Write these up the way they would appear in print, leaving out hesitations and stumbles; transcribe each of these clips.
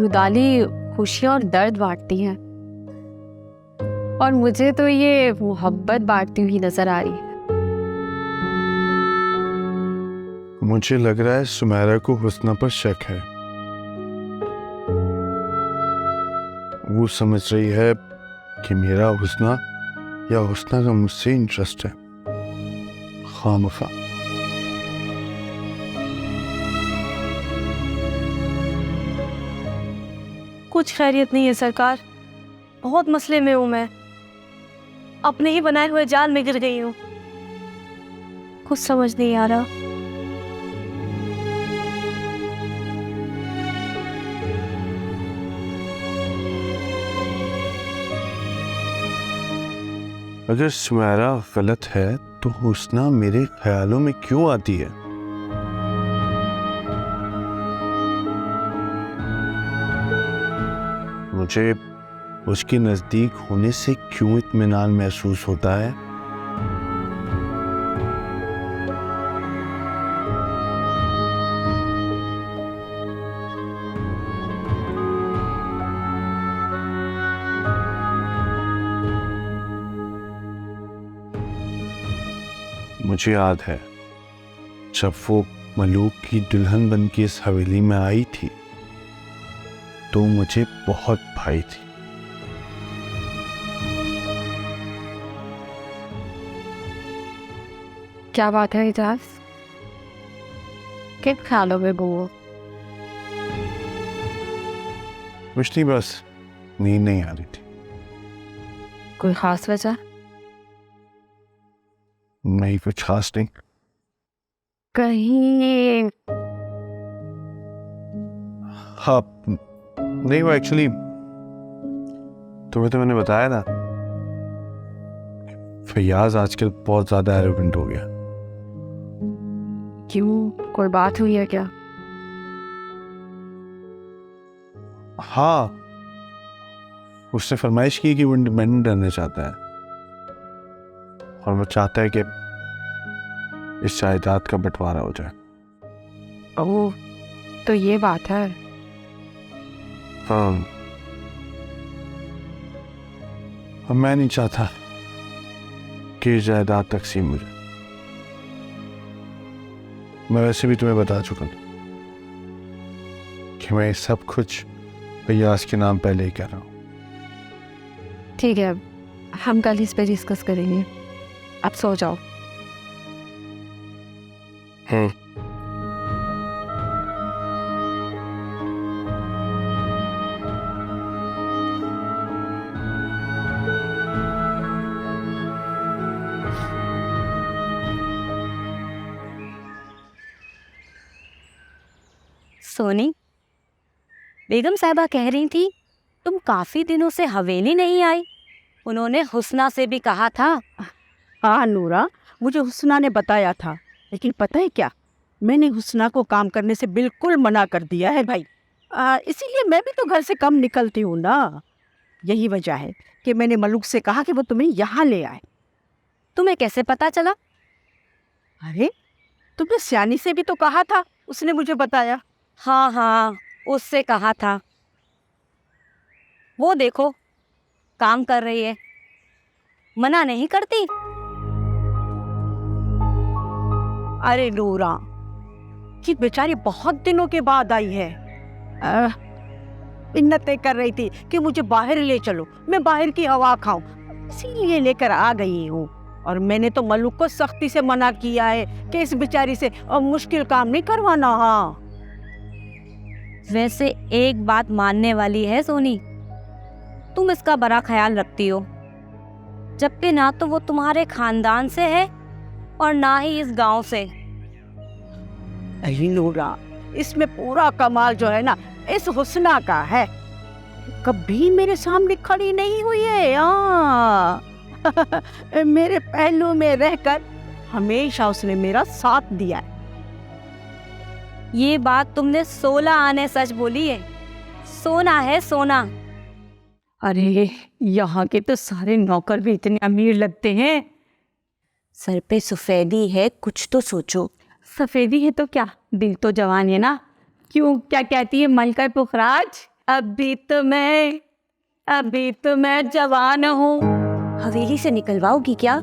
रुदाली खुशियाँ और दर्द बांटती हैं, और मुझे तो ये मोहब्बत बांटती हुई नजर आ रही है। मुझे लग रहा है सुमैरा को हुस्ना पर शक है। वो समझ रही है कि मेरा हुस्ना या हुस्ना का मुझसे इंटरेस्ट है, खामखा। कुछ खैरियत नहीं है सरकार, बहुत मसले में हूं मैं, अपने ही बनाए हुए जाल में गिर गई हूं, कुछ समझ नहीं आ रहा। अगर सुमैरा गलत है तो हुस्ना मेरे ख्यालों में क्यों आती है? मुझे उसके नजदीक होने से क्यों इत्मीनान महसूस होता है? मुझे याद है जब वो मलूक की दुल्हन बन के इस हवेली में आई थी तो मुझे बहुत भाई थी। क्या बात है इजाज, किन ख्यालों में वो? कुछ नहीं, बस नींद नहीं आ रही थी। कोई खास वजह? नहीं, कुछ खास नहीं। कहीं हाँ, नहीं, वो एक्चुअली तुम्हें तो मैंने बताया ना, फैयाज आजकल बहुत ज्यादा एरोगेंट हो गया। क्यों, कोई बात हुई है क्या? हाँ, उसने फरमाइश की कि वो इंडिपेंडेंट रहना चाहता है और वो चाहता है कि इस जायदाद का बंटवारा हो जाए। ओह, तो ये बात है। हाँ, अब मैं नहीं चाहता कि जायदाद तकसीम हो जाए। मैं वैसे भी तुम्हें बता चुका हूं कि मैं सब कुछ फैयाज के नाम पहले ही कर रहा हूं। ठीक है, हम कल इस पे डिस्कस करेंगे, अब सो जाओ। सोनी, बेगम साहिबा कह रही थी तुम काफी दिनों से हवेली नहीं आई, उन्होंने हुस्ना से भी कहा था। हाँ नूरा, मुझे हुस्ना ने बताया था, लेकिन पता है क्या, मैंने हुस्ना को काम करने से बिल्कुल मना कर दिया है भाई। इसीलिए मैं भी तो घर से कम निकलती हूँ ना। यही वजह है कि मैंने मलूक से कहा कि वो तुम्हें यहाँ ले आए। तुम्हें कैसे पता चला? अरे, तुमने सियानी से भी तो कहा था, उसने मुझे बताया। हाँ हाँ, उससे कहा था। वो देखो, काम कर रही है, मना नहीं करती। अरे नूरा, कि बेचारी बहुत दिनों के बाद आई है, मिन्नतें कर रही थी कि मुझे बाहर ले चलो, मैं बाहर की हवा खाऊं, इसीलिए लेकर आ गई हूँ। और मैंने तो मलूक को सख्ती से मना किया है कि इस बेचारी से मुश्किल काम नहीं करवाना। हाँ, वैसे एक बात मानने वाली है सोनी, तुम इसका बड़ा ख्याल रखती हो, जबकि ना तो वो तुम्हारे खानदान से है और ना ही इस गांव से। अरे नूरा, इसमें पूरा कमाल जो है ना इस हुस्ना का है, कभी मेरे सामने खड़ी नहीं हुई है। मेरे पहलू में रहकर हमेशा उसने मेरा साथ दिया है। ये बात तुमने 16 आने सच बोली है, सोना है सोना। अरे, यहाँ के तो सारे नौकर भी इतने अमीर लगते हैं। सर पे सफेदी है, कुछ तो सोचो। सफेदी है तो क्या, दिल तो जवान है ना। क्यों, क्या कहती है मलका पुखराज, अभी तो मैं जवान हूँ। हवेली से निकलवाओगी क्या?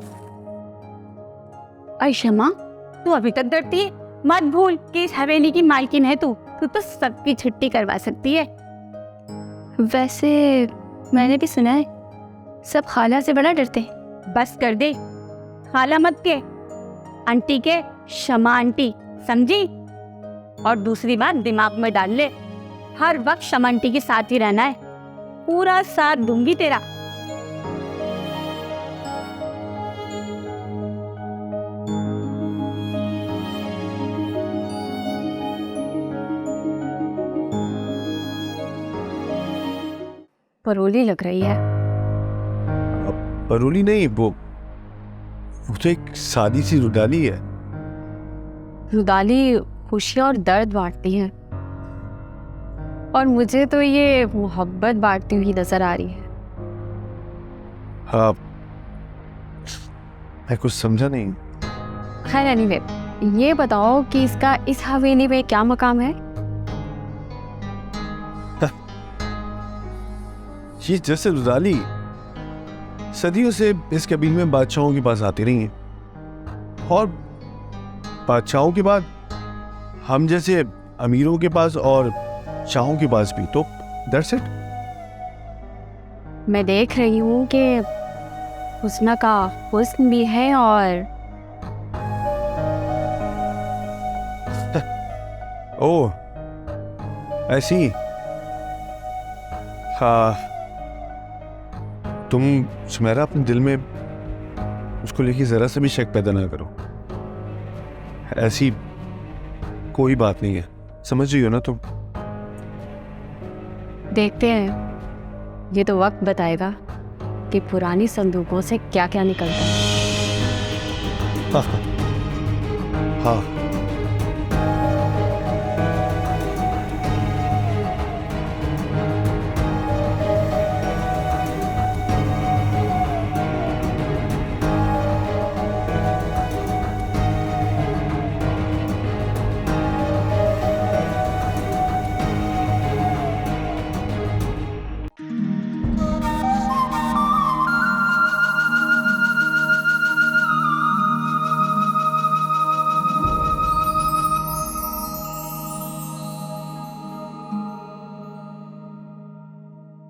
अरे शमा, तू अभी तक डरती है? मत भूल कि इस हवेली की मालकिन है तू तो सबकी छुट्टी करवा सकती है। वैसे मैंने भी सुना है सब खाला से बड़ा डरते हैं। बस कर दे, खाला मत के, आंटी के, शमा आंटी, समझी? और दूसरी बात दिमाग में डाल ले, हर वक्त शमा आंटी के साथ ही रहना है, पूरा साथ दूंगी तेरा। परोली लग रही है। अब परोली नहीं, वो तो एक सादी सी रुदाली है। रुदाली खुशियाँ और दर्द बांटती है, और मुझे तो ये मोहब्बत बांटती हुई नजर आ रही है। हाँ, मैं कुछ समझा नहीं। खैर एनीवे, ये बताओ कि इसका इस हवेली में क्या मकाम है? ये जैसे रुदाली सदियों से इस कबीले में बादशाहों के पास आती रही हैं, और बादशाहों के बाद हम जैसे अमीरों के पास और शाहों के पास भी। तो दैट्स इट। मैं देख रही हूँ कि हुस्ना का हुस्न भी है और ओह, ऐसी। हाँ, तुम सुमेरा अपने दिल में उसको लेके जरा सा भी शक पैदा ना करो। ऐसी कोई बात नहीं है, समझ रही हो ना तुम? देखते हैं, ये तो वक्त बताएगा कि पुरानी संदूकों से क्या क्या निकलता है। हाँ हाँ हाँ।